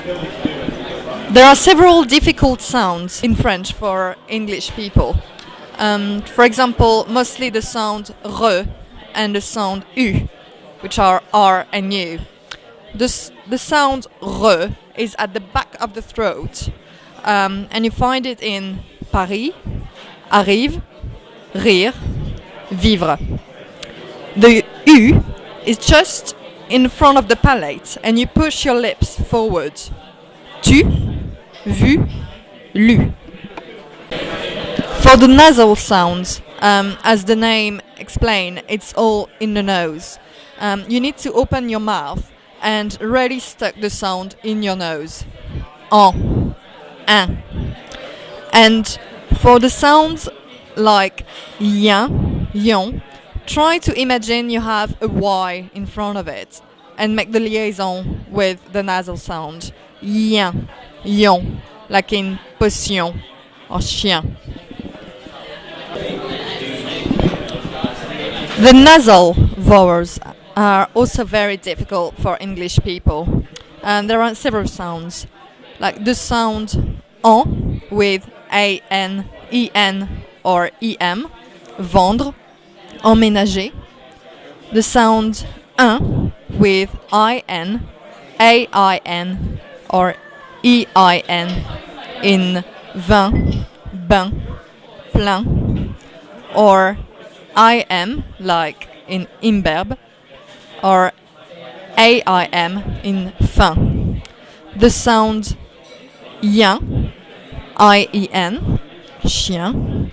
There are several difficult sounds in French for English people. For example, mostly the sound re and the sound u, which are R and U. The sound re is at the back of the throat, and you find it in Paris, arrive, rire, vivre. The U is just in front of the palate, and you push your lips forward. Tu, vu, lu. For the nasal sounds, as the name explains, it's all in the nose. You need to open your mouth and really stuck the sound in your nose. En, un. And for the sounds like yin, yon, try to imagine you have a Y in front of it and make the liaison with the nasal sound. Yin, yon, like in potion or chien. The nasal vowels are also very difficult for English people. And there are several sounds, like the sound en with an, en or em, vendre, emménager. The sound un with in, ain or ein in vin, bain, plein, or im like in imberbe, or aim in fin. The sound yen, ien, chien,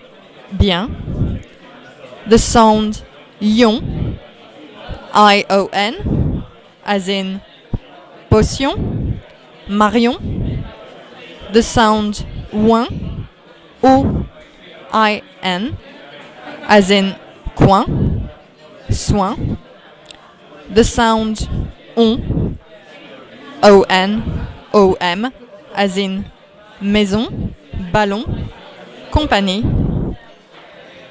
bien. The sound yon, ion, as in potion, marion. The sound ouin, oin, as in coin, soin. The sound on, om, as in maison, ballon, compagnie.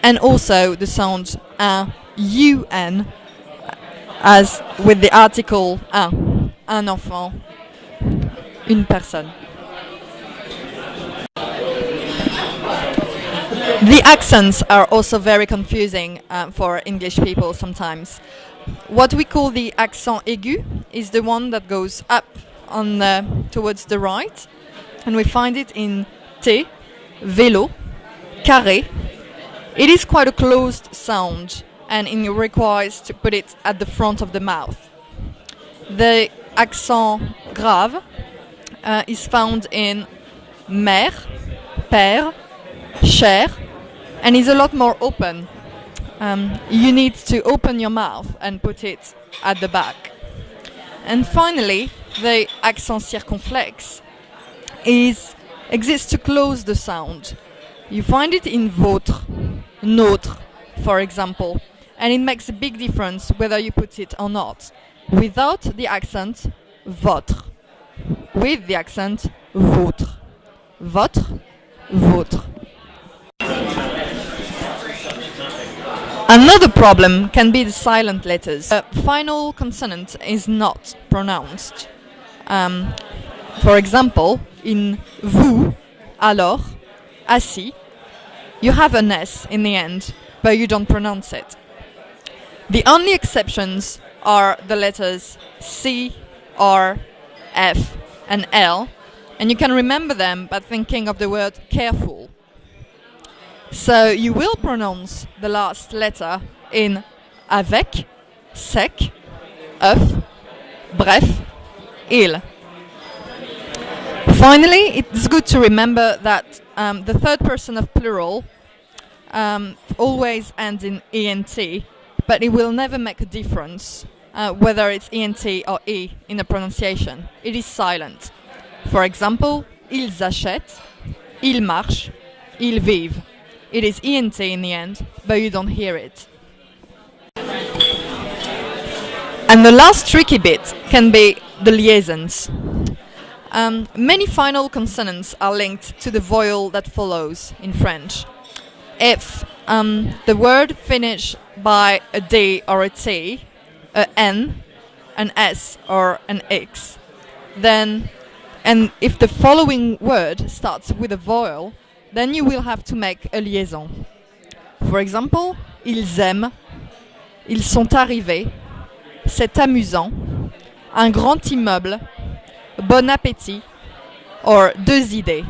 And also the sound un, as with the article un enfant, une personne. The accents are also very confusing for English people sometimes. What we call the accent aigu is the one that goes up on towards the right, and we find it in T, vélo, carré. It is quite a closed sound, and it requires to put it at the front of the mouth. The accent grave is found in mère, père, cher, and is a lot more open. You need to open your mouth and put it at the back. And finally, the accent circonflexe exists to close the sound. You find it in votre, notre, for example, and it makes a big difference whether you put it or not. Without the accent, votre. With the accent, votre. Votre, votre. Another problem can be the silent letters. The final consonant is not pronounced. For example, in vous, alors, assis, you have an S in the end, but you don't pronounce it. The only exceptions are the letters C, R, F, and L, and you can remember them by thinking of the word careful. So you will pronounce the last letter in avec, sec, œuf, bref, il. Finally, it's good to remember that the third person of plural always ends in ent, but it will never make a difference whether it's ent or e in the pronunciation. It is silent. For example, ils achètent, ils marchent, ils vivent. It is ent in the end, but you don't hear it. And the last tricky bit can be the liaisons. Many final consonants are linked to the vowel that follows in French. If the word finishes by a D or a T, a N, an S or an X, then And if the following word starts with a vowel, then you will have to make a liaison. For example, ils aiment, ils sont arrivés, c'est amusant, un grand immeuble, bon appétit, or deux idées.